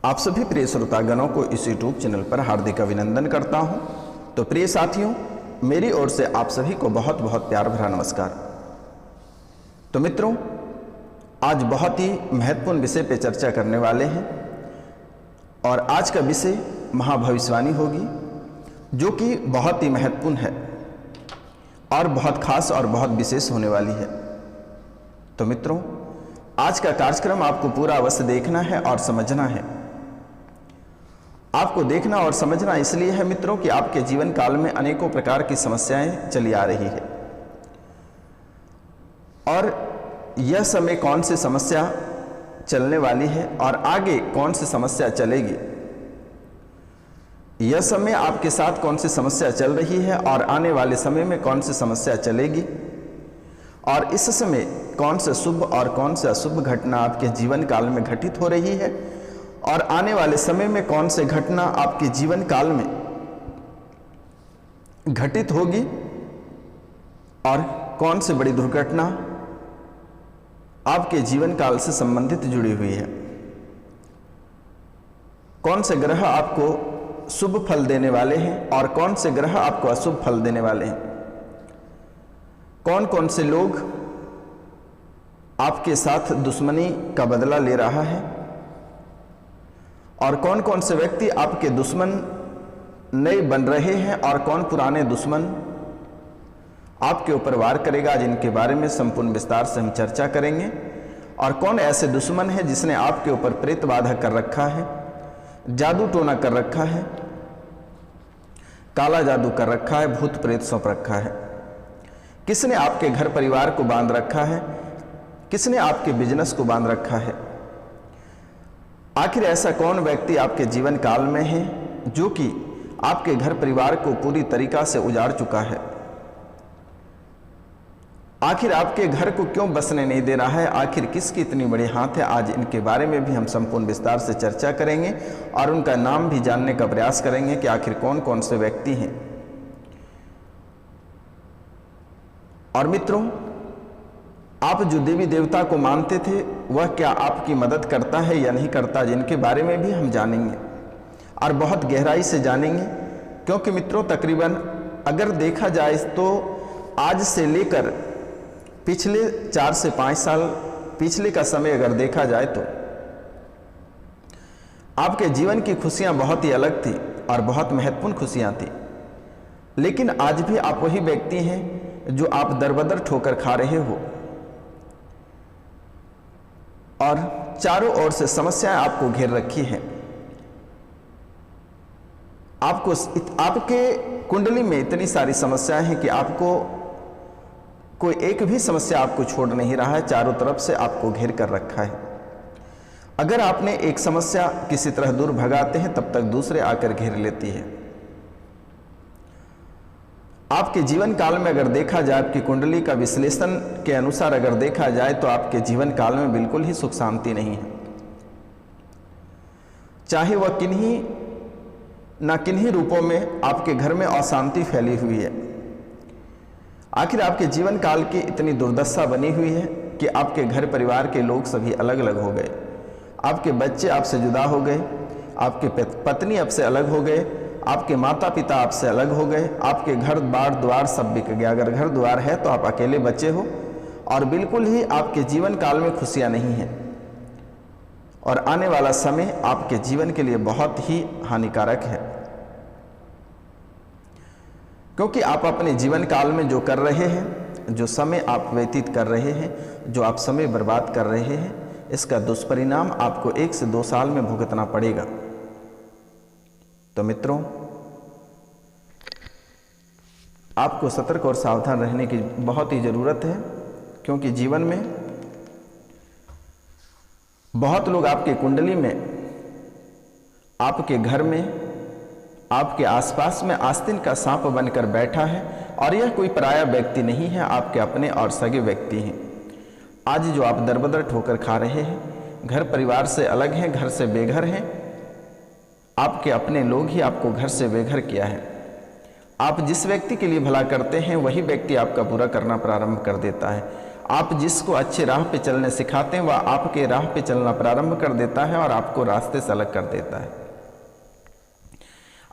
आप सभी प्रिय श्रोतागणों को इस YouTube चैनल पर हार्दिक अभिनंदन करता हूं। तो प्रिय साथियों, मेरी ओर से आप सभी को बहुत बहुत प्यार भरा नमस्कार। तो मित्रों, आज बहुत ही महत्वपूर्ण विषय पे चर्चा करने वाले हैं और आज का विषय महाभविष्यवाणी होगी, जो कि बहुत ही महत्वपूर्ण है और बहुत खास और बहुत विशेष होने वाली है। तो मित्रों, आज का कार्यक्रम आपको पूरा अवश्य देखना है और समझना है। आपको देखना और समझना इसलिए है मित्रों कि आपके जीवन काल में अनेकों प्रकार की समस्याएं चली आ रही है और यह समय कौन सी समस्या चलने वाली है और आगे कौन सी समस्या चलेगी, यह समय आपके साथ कौन सी समस्या चल रही है और आने वाले समय में कौन सी समस्या चलेगी और इस समय कौन से शुभ और कौन से अशुभ घटना आपके जीवन काल में घटित हो रही है और आने वाले समय में कौन से घटना आपके जीवन काल में घटित होगी और कौन सी बड़ी दुर्घटना आपके जीवन काल से संबंधित जुड़ी हुई है। कौन से ग्रह आपको शुभ फल देने वाले हैं और कौन से ग्रह आपको अशुभ फल देने वाले हैं। कौन कौन से लोग आपके साथ दुश्मनी का बदला ले रहा है और कौन कौन से व्यक्ति आपके दुश्मन नए बन रहे हैं और कौन पुराने दुश्मन आपके ऊपर वार करेगा, जिनके बारे में संपूर्ण विस्तार से हम चर्चा करेंगे। और कौन ऐसे दुश्मन है जिसने आपके ऊपर प्रेत बाधा कर रखा है, जादू टोना कर रखा है, काला जादू कर रखा है, भूत प्रेत सौंप रखा है। किसने आपके घर परिवार को बांध रखा है, किसने आपके बिजनेस को बांध रखा है। आखिर ऐसा कौन व्यक्ति आपके जीवन काल में है जो कि आपके घर परिवार को पूरी तरीका से उजाड़ चुका है। आखिर आपके घर को क्यों बसने नहीं दे रहा है, आखिर किसकी इतनी बड़ी हाथ है। आज इनके बारे में भी हम संपूर्ण विस्तार से चर्चा करेंगे और उनका नाम भी जानने का प्रयास करेंगे कि आखिर कौन कौन से व्यक्ति हैं। और मित्रों, आप जो देवी देवता को मानते थे वह क्या आपकी मदद करता है या नहीं करता, जिनके बारे में भी हम जानेंगे और बहुत गहराई से जानेंगे। क्योंकि मित्रों, तकरीबन अगर देखा जाए तो आज से लेकर पिछले 4 से 5 साल पिछले का समय अगर देखा जाए तो आपके जीवन की खुशियां बहुत ही अलग थी और बहुत महत्वपूर्ण खुशियां थी। लेकिन आज भी आप वही व्यक्ति हैं जो आप दरबदर ठोकर खा रहे हो और चारों ओर से समस्याएं आपको घेर रखी हैं। आपके कुंडली में इतनी सारी समस्याएं हैं कि आपको कोई एक भी समस्या आपको छोड़ नहीं रहा है, चारों तरफ से आपको घेर कर रखा है। अगर आपने एक समस्या किसी तरह दूर भगाते हैं तब तक दूसरे आकर घेर लेती है। आपके जीवन काल में अगर देखा जाए, आपकी कुंडली का विश्लेषण के अनुसार अगर देखा जाए तो आपके जीवन काल में बिल्कुल ही सुख शांति नहीं है। चाहे वह किन्हीं रूपों में आपके घर में अशांति फैली हुई है। आखिर आपके जीवन काल की इतनी दुर्दशा बनी हुई है कि आपके घर परिवार के लोग सभी अलग अलग हो गए। आपके बच्चे आपसे जुदा हो गए, आपके पत्नी आपसे अलग हो गए, आपके माता पिता आपसे अलग हो गए, आपके घर बार द्वार सब बिक गया। अगर घर द्वार है तो आप अकेले बचे हो और बिल्कुल ही आपके जीवन काल में खुशियां नहीं हैं और आने वाला समय आपके जीवन के लिए बहुत ही हानिकारक है। क्योंकि आप अपने जीवन काल में जो कर रहे हैं, जो समय आप व्यतीत कर रहे हैं, जो आप समय बर्बाद कर रहे हैं, इसका दुष्परिणाम आपको 1 से 2 साल में भुगतना पड़ेगा। तो मित्रों, आपको सतर्क और सावधान रहने की बहुत ही ज़रूरत है। क्योंकि जीवन में बहुत लोग आपके कुंडली में, आपके घर में, आपके आसपास में आस्तीन का सांप बनकर बैठा है और यह कोई पराया व्यक्ति नहीं है, आपके अपने और सगे व्यक्ति हैं। आज जो आप दरबदर ठोकर खा रहे हैं, घर परिवार से अलग हैं, घर से बेघर हैं, आपके अपने लोग ही आपको घर से बेघर किया है। आप जिस व्यक्ति के लिए भला करते हैं वही व्यक्ति आपका बुरा करना प्रारंभ कर देता है। आप जिसको अच्छे राह पे चलने सिखाते हैं वह आपके राह पे चलना प्रारंभ कर देता है और आपको रास्ते से अलग कर देता है।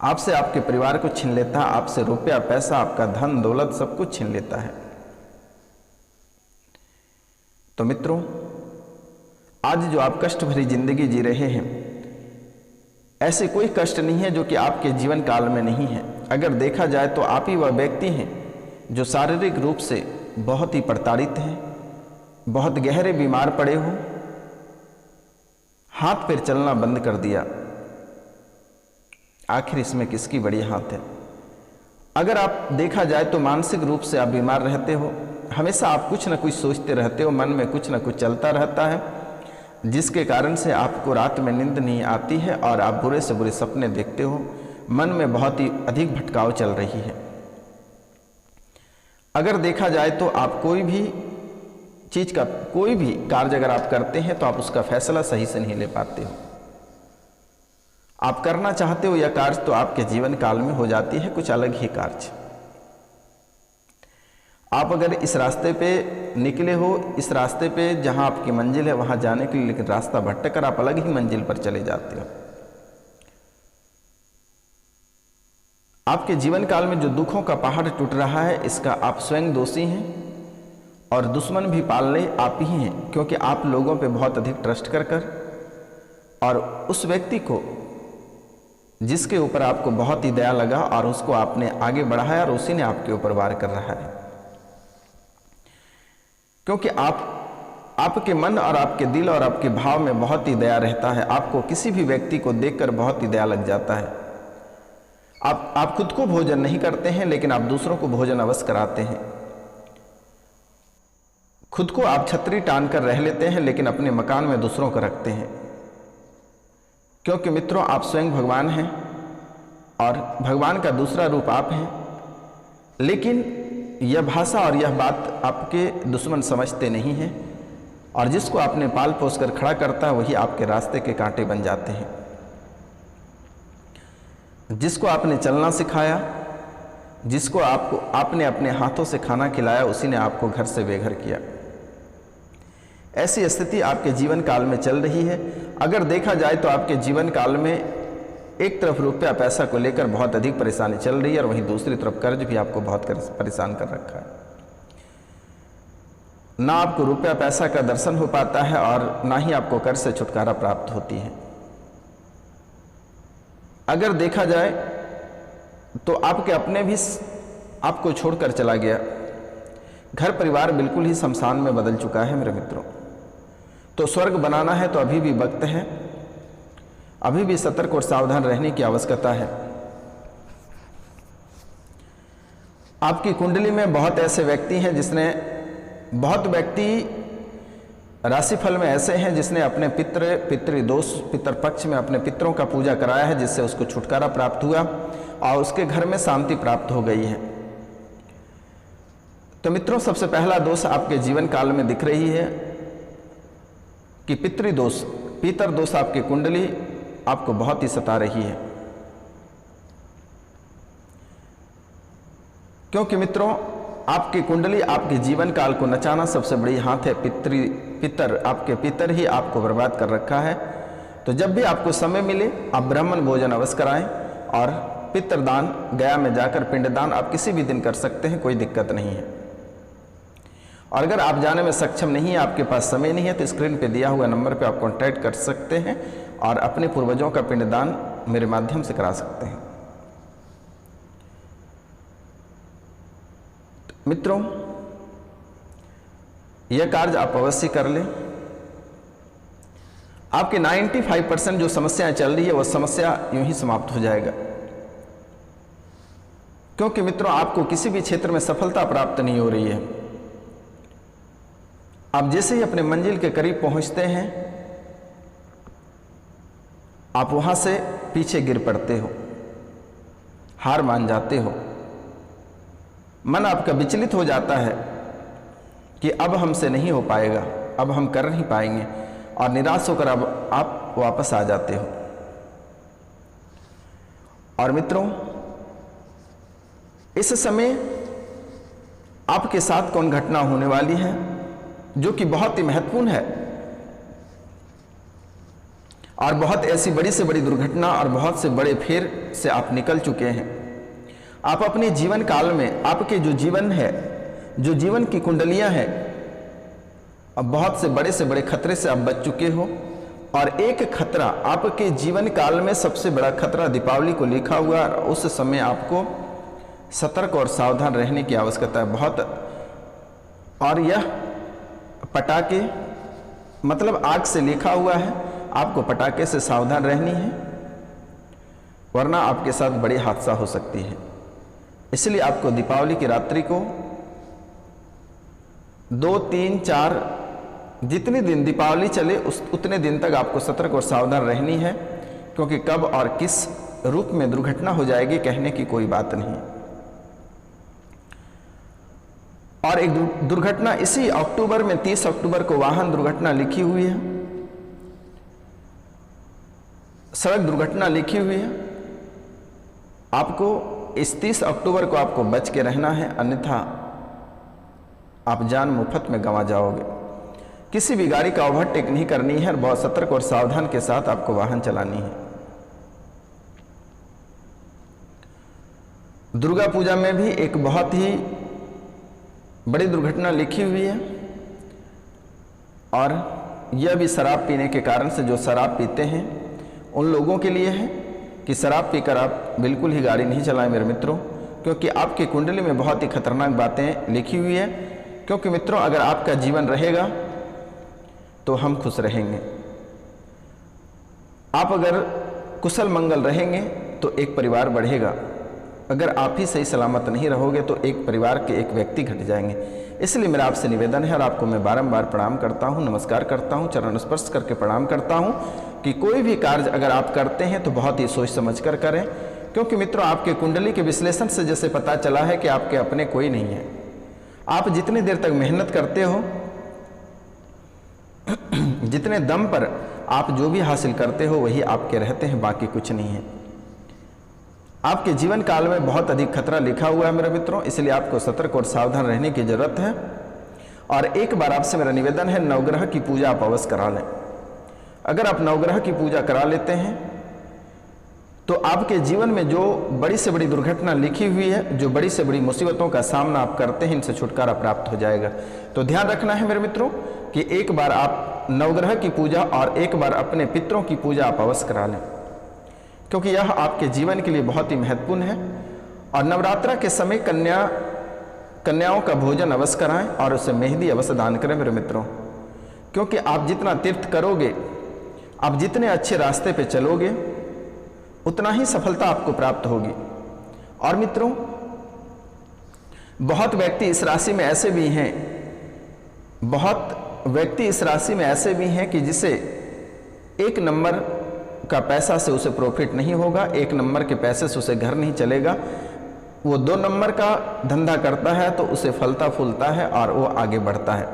आपसे आपके परिवार को छीन लेता है, आपसे रुपया पैसा, आपका धन दौलत सब कुछ छीन लेता है। तो मित्रों, आज जो आप कष्ट भरी जिंदगी जी रहे हैं, ऐसे कोई कष्ट नहीं है जो कि आपके जीवन काल में नहीं है। अगर देखा जाए तो आप ही वह व्यक्ति हैं जो शारीरिक रूप से बहुत ही प्रताड़ित हैं, बहुत गहरे बीमार पड़े हो, हाथ पैर चलना बंद कर दिया। आखिर इसमें किसकी बड़ी हाथ है? अगर आप देखा जाए तो मानसिक रूप से आप बीमार रहते हो, हमेशा आप कुछ ना कुछ सोचते रहते हो, मन में कुछ ना कुछ चलता रहता है, जिसके कारण से आपको रात में नींद नहीं आती है और आप बुरे से बुरे सपने देखते हो। मन में बहुत ही अधिक भटकाव चल रही है। अगर देखा जाए तो आप कोई भी चीज का कोई भी कार्य अगर आप करते हैं तो आप उसका फैसला सही से नहीं ले पाते हो। आप करना चाहते हो यह कार्य तो आपके जीवन काल में हो जाती है कुछ अलग ही कार्य। आप अगर इस रास्ते पे निकले हो, इस रास्ते पे जहां आपकी मंजिल है वहां जाने के लिए, लेकिन रास्ता भटक कर आप अलग ही मंजिल पर चले जाते हो। आपके जीवन काल में जो दुखों का पहाड़ टूट रहा है, इसका आप स्वयं दोषी हैं और दुश्मन भी पालने आप ही हैं, क्योंकि आप लोगों पे बहुत अधिक ट्रस्ट कर और उस व्यक्ति को जिसके ऊपर आपको बहुत ही दया लगा और उसको आपने आगे बढ़ाया और उसी ने आपके ऊपर वार कर रहा है। क्योंकि आपके मन और आपके दिल और आपके भाव में बहुत ही दया रहता है। आपको किसी भी व्यक्ति को देखकर बहुत ही दया लग जाता है। आप खुद को भोजन नहीं करते हैं, लेकिन आप दूसरों को भोजन अवश्य कराते हैं। खुद को आप छतरी टान कर रह लेते हैं, लेकिन अपने मकान में दूसरों को रखते हैं। क्योंकि मित्रों, आप स्वयं भगवान हैं और भगवान का दूसरा रूप आप हैं, लेकिन यह भाषा और यह बात आपके दुश्मन समझते नहीं हैं और जिसको आपने पाल पोस कर खड़ा करता है वही आपके रास्ते के कांटे बन जाते हैं। जिसको आपने चलना सिखाया, जिसको आपने अपने हाथों से खाना खिलाया, उसी ने आपको घर से बेघर किया। ऐसी स्थिति आपके जीवन काल में चल रही है। अगर देखा जाए तो आपके जीवन काल में एक तरफ रुपया पैसा को लेकर बहुत अधिक परेशानी चल रही है और वहीं दूसरी तरफ कर्ज भी आपको बहुत परेशान कर रखा है। ना आपको रुपया पैसा का दर्शन हो पाता है और ना ही आपको कर्ज से छुटकारा प्राप्त होती है। अगर देखा जाए तो आपके अपने भी आपको छोड़कर चला गया। घर परिवार बिल्कुल ही शमशान में बदल चुका है मेरे मित्रों। तो स्वर्ग बनाना है तो अभी भी वक्त है, अभी भी सतर्क और सावधान रहने की आवश्यकता है। आपकी कुंडली में बहुत ऐसे व्यक्ति हैं बहुत व्यक्ति राशिफल में ऐसे हैं जिसने अपने पितृदोष पितृपक्ष में अपने पितरों का पूजा कराया है, जिससे उसको छुटकारा प्राप्त हुआ और उसके घर में शांति प्राप्त हो गई है। तो मित्रों, सबसे पहला दोष आपके जीवन काल में दिख रही है कि पितृदोष दोष आपकी कुंडली आपको बहुत ही सता रही है। क्योंकि मित्रों, आपकी कुंडली आपके जीवन काल को नचाना सबसे बड़ी हाथ है। आपके पितर ही आपको बर्बाद कर रखा है। तो जब भी आपको समय मिले आप ब्राह्मण भोजन अवश्य कराएं और पितरदान, गया में जाकर पिंडदान आप किसी भी दिन कर सकते हैं, कोई दिक्कत नहीं है। और अगर आप जाने में सक्षम नहीं है, आपके पास समय नहीं है, तो स्क्रीन पे दिया हुआ नंबर पे आप कांटेक्ट कर सकते हैं और अपने पूर्वजों का पिंडदान मेरे माध्यम से करा सकते हैं। मित्रों, यह कार्य आप अवश्य कर लें। आपके 95% जो समस्याएं चल रही है वह समस्या यूं ही समाप्त हो जाएगा। क्योंकि मित्रों, आपको किसी भी क्षेत्र में सफलता प्राप्त नहीं हो रही है। आप जैसे ही अपने मंजिल के करीब पहुंचते हैं, आप वहां से पीछे गिर पड़ते हो, हार मान जाते हो। मन आपका विचलित हो जाता है कि अब हमसे नहीं हो पाएगा, अब हम कर नहीं पाएंगे, और निराश होकर अब आप वापस आ जाते हो। और मित्रों, इस समय आपके साथ कौन घटना होने वाली है जो कि बहुत ही महत्वपूर्ण है, और बहुत ऐसी बड़ी से बड़ी दुर्घटना और बहुत से बड़े फेर से आप निकल चुके हैं। आप अपने जीवन काल में, आपके जो जीवन है, जो जीवन की कुंडलियां हैं, अब बहुत से बड़े खतरे से आप बच चुके हो। और एक खतरा, आपके जीवन काल में सबसे बड़ा खतरा दीपावली को लिखा हुआ, उस समय आपको सतर्क और सावधान रहने की आवश्यकता है बहुत। और यह पटाखे मतलब आग से लिखा हुआ है, आपको पटाखे से सावधान रहनी है, वरना आपके साथ बड़ी हादसा हो सकती है। इसलिए आपको दीपावली की रात्रि को 2, 3, 4 जितने दिन दीपावली चले उतने दिन तक आपको सतर्क और सावधान रहनी है, क्योंकि कब और किस रूप में दुर्घटना हो जाएगी कहने की कोई बात नहीं। और एक दुर्घटना इसी अक्टूबर में 30 अक्टूबर को वाहन दुर्घटना लिखी हुई है, सड़क दुर्घटना लिखी हुई है। आपको इस 30 अक्टूबर को आपको बच के रहना है, अन्यथा आप जान मुफ्त में गंवा जाओगे। किसी भी गाड़ी का ओवरटेक नहीं करनी है और बहुत सतर्क और सावधान के साथ आपको वाहन चलानी है। दुर्गा पूजा में भी एक बहुत ही बड़ी दुर्घटना लिखी हुई है, और यह भी शराब पीने के कारण से, जो शराब पीते हैं उन लोगों के लिए है कि शराब पीकर आप बिल्कुल ही गाड़ी नहीं चलाएं मेरे मित्रों, क्योंकि आपकी कुंडली में बहुत ही खतरनाक बातें लिखी हुई है। क्योंकि मित्रों, अगर आपका जीवन रहेगा तो हम खुश रहेंगे। आप अगर कुशल मंगल रहेंगे तो एक परिवार बढ़ेगा। अगर आप ही सही सलामत नहीं रहोगे तो एक परिवार के एक व्यक्ति घट जाएंगे। इसलिए मेरा आपसे निवेदन है, और आपको मैं बारंबार प्रणाम करता हूं, नमस्कार करता हूं, चरण स्पर्श करके प्रणाम करता हूं कि कोई भी कार्य अगर आप करते हैं तो बहुत ही सोच समझ कर करें। क्योंकि मित्रों, आपके कुंडली के विश्लेषण से जैसे पता चला है कि आपके अपने कोई नहीं है। आप जितनी देर तक मेहनत करते हो, जितने दम पर आप जो भी हासिल करते हो वही आपके रहते हैं, बाकी कुछ नहीं है। आपके जीवन काल में बहुत अधिक खतरा लिखा हुआ है मेरे मित्रों, इसलिए आपको सतर्क और सावधान रहने की जरूरत है। और एक बार आपसे मेरा निवेदन है, नवग्रह की पूजा आप अवश्य करा लें। अगर आप नवग्रह की पूजा करा लेते हैं तो आपके जीवन में जो बड़ी से बड़ी दुर्घटना लिखी हुई है, जो बड़ी से बड़ी मुसीबतों का सामना आप करते हैं, इनसे छुटकारा प्राप्त हो जाएगा। तो ध्यान रखना है मेरे मित्रों कि एक बार आप नवग्रह की पूजा और एक बार अपने पितरों की पूजा आप अवश्य करा लें, क्योंकि यह आपके जीवन के लिए बहुत ही महत्वपूर्ण है। और नवरात्रा के समय कन्याओं का भोजन अवश्य कराएं और उसे मेहंदी अवश्य दान करें मेरे मित्रों, क्योंकि आप जितना तीर्थ करोगे, आप जितने अच्छे रास्ते पे चलोगे, उतना ही सफलता आपको प्राप्त होगी। और मित्रों, बहुत व्यक्ति इस राशि में ऐसे भी हैं, बहुत व्यक्ति इस राशि में ऐसे भी हैं कि जिसे 1 नंबर का पैसा से उसे प्रॉफिट नहीं होगा, 1 नंबर के पैसे से उसे घर नहीं चलेगा। वो 2 नंबर का धंधा करता है तो उसे फलता फूलता है और वो आगे बढ़ता है,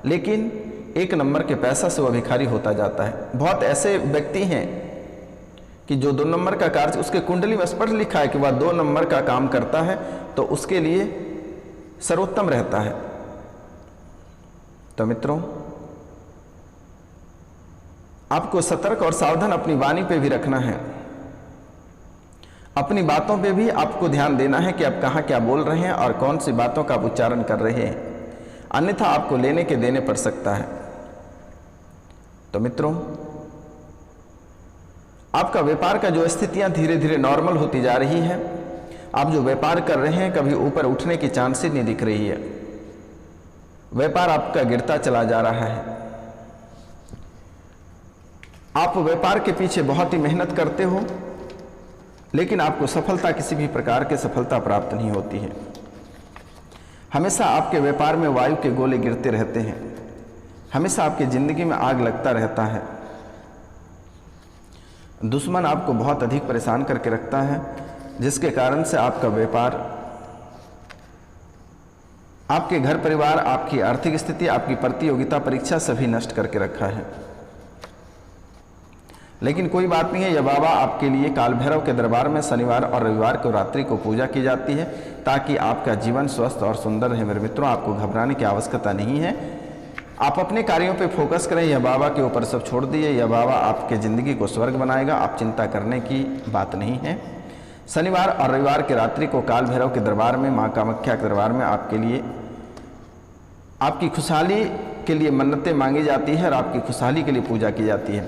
लेकिन 1 नंबर के पैसा से वह भिखारी होता जाता है। बहुत ऐसे व्यक्ति हैं कि जो 2 नंबर का कार्य, उसके कुंडली में स्पष्ट लिखा है कि वह 2 नंबर का काम करता है तो उसके लिए सर्वोत्तम रहता है। तो मित्रों, आपको सतर्क और सावधान अपनी वाणी पे भी रखना है, अपनी बातों पे भी आपको ध्यान देना है कि आप कहाँ क्या बोल रहे हैं और कौन सी बातों का उच्चारण कर रहे हैं, अन्यथा आपको लेने के देने पड़ सकता है। तो मित्रों, आपका व्यापार का जो स्थितियां धीरे धीरे नॉर्मल होती जा रही है, आप जो व्यापार कर रहे हैं कभी ऊपर उठने की चांस ही नहीं दिख रही है, व्यापार आपका गिरता चला जा रहा है। आप व्यापार के पीछे बहुत ही मेहनत करते हो, लेकिन आपको सफलता, किसी भी प्रकार की सफलता प्राप्त नहीं होती है। हमेशा आपके व्यापार में वायु के गोले गिरते रहते हैं, हमेशा आपकी जिंदगी में आग लगता रहता है। दुश्मन आपको बहुत अधिक परेशान करके रखता है, जिसके कारण से आपका व्यापार, आपके घर परिवार, आपकी आर्थिक स्थिति, आपकी प्रतियोगिता परीक्षा सभी नष्ट करके रखा है। लेकिन कोई बात नहीं है, यह बाबा आपके लिए काल भैरव के दरबार में शनिवार और रविवार को रात्रि को पूजा की जाती है, ताकि आपका जीवन स्वस्थ और सुंदर रहे। मेरे मित्रों, आपको घबराने की आवश्यकता नहीं है। आप अपने कार्यों पे फोकस करें, यह बाबा के ऊपर सब छोड़ दिए। यह बाबा आपके ज़िंदगी को स्वर्ग बनाएगा, आप चिंता करने की बात नहीं है। शनिवार और रविवार की रात्रि को काल भैरव के दरबार में, माँ कामाख्या के दरबार में आपके लिए, आपकी खुशहाली के लिए मन्नतें मांगी जाती है और आपकी खुशहाली के लिए पूजा की जाती है।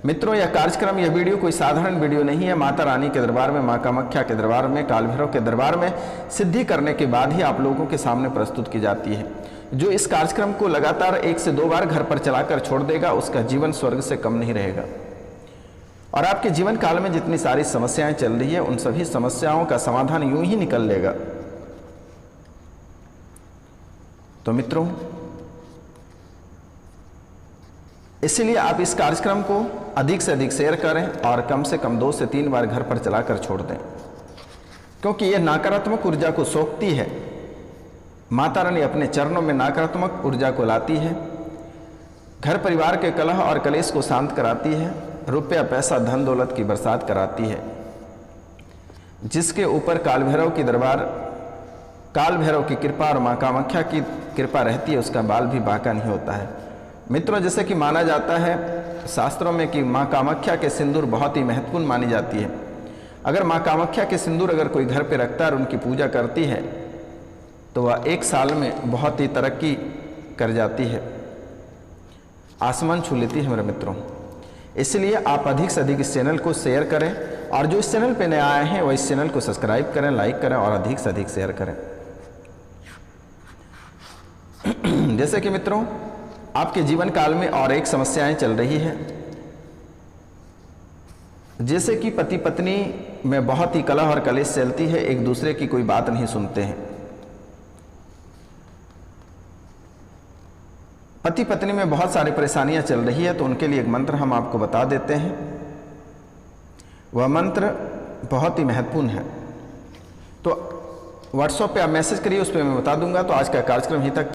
मित्रों, यह कार्यक्रम, यह वीडियो कोई साधारण वीडियो नहीं है। माता रानी के दरबार में, माँ कामाख्या के दरबार में, काल भैरव के दरबार में सिद्धि करने के बाद ही आप लोगों के सामने प्रस्तुत की जाती है। जो इस कार्यक्रम को लगातार 1 से 2 बार घर पर चलाकर छोड़ देगा, उसका जीवन स्वर्ग से कम नहीं रहेगा और आपके जीवन काल में जितनी सारी समस्याएं चल रही है, उन सभी समस्याओं का समाधान यूं ही निकल लेगा। तो मित्रों, इसलिए आप इस कार्यक्रम को अधिक से अधिक शेयर करें और कम से कम 2 से 3 बार घर पर चलाकर छोड़ दें, क्योंकि यह नकारात्मक ऊर्जा को सोखती है। माता रानी अपने चरणों में नकारात्मक ऊर्जा को लाती है, घर परिवार के कलह और कलेश को शांत कराती है, रुपया पैसा धन दौलत की बरसात कराती है। जिसके ऊपर काल भैरव की दरबार, काल भैरव की कृपा और माँ कामाख्या की कृपा रहती है, उसका बाल भी बांका नहीं होता है। मित्रों, जैसे कि माना जाता है शास्त्रों में कि माँ कामाख्या के सिंदूर बहुत ही महत्वपूर्ण मानी जाती है। अगर माँ कामाख्या के सिंदूर अगर कोई घर पे रखता है और उनकी पूजा करती है, तो वह 1 साल में बहुत ही तरक्की कर जाती है, आसमान छू लेती है मेरे मित्रों। इसलिए आप अधिक से अधिक इस चैनल को शेयर करें और जो इस चैनल पे नए आए हैं वह इस चैनल को सब्सक्राइब करें, लाइक करें और अधिक से अधिक शेयर करें। जैसे कि मित्रों, आपके जीवन काल में और एक समस्याएं चल रही है, जैसे कि पति पत्नी में बहुत ही कलह और कलेश चलती है, एक दूसरे की कोई बात नहीं सुनते हैं। पति पत्नी में बहुत सारी परेशानियां चल रही है, तो उनके लिए एक मंत्र हम आपको बता देते हैं। वह मंत्र बहुत ही महत्वपूर्ण है, तो व्हाट्सएप पे आप मैसेज करिए, उस पर मैं बता दूंगा। तो आज का कार्यक्रम यहीं तक।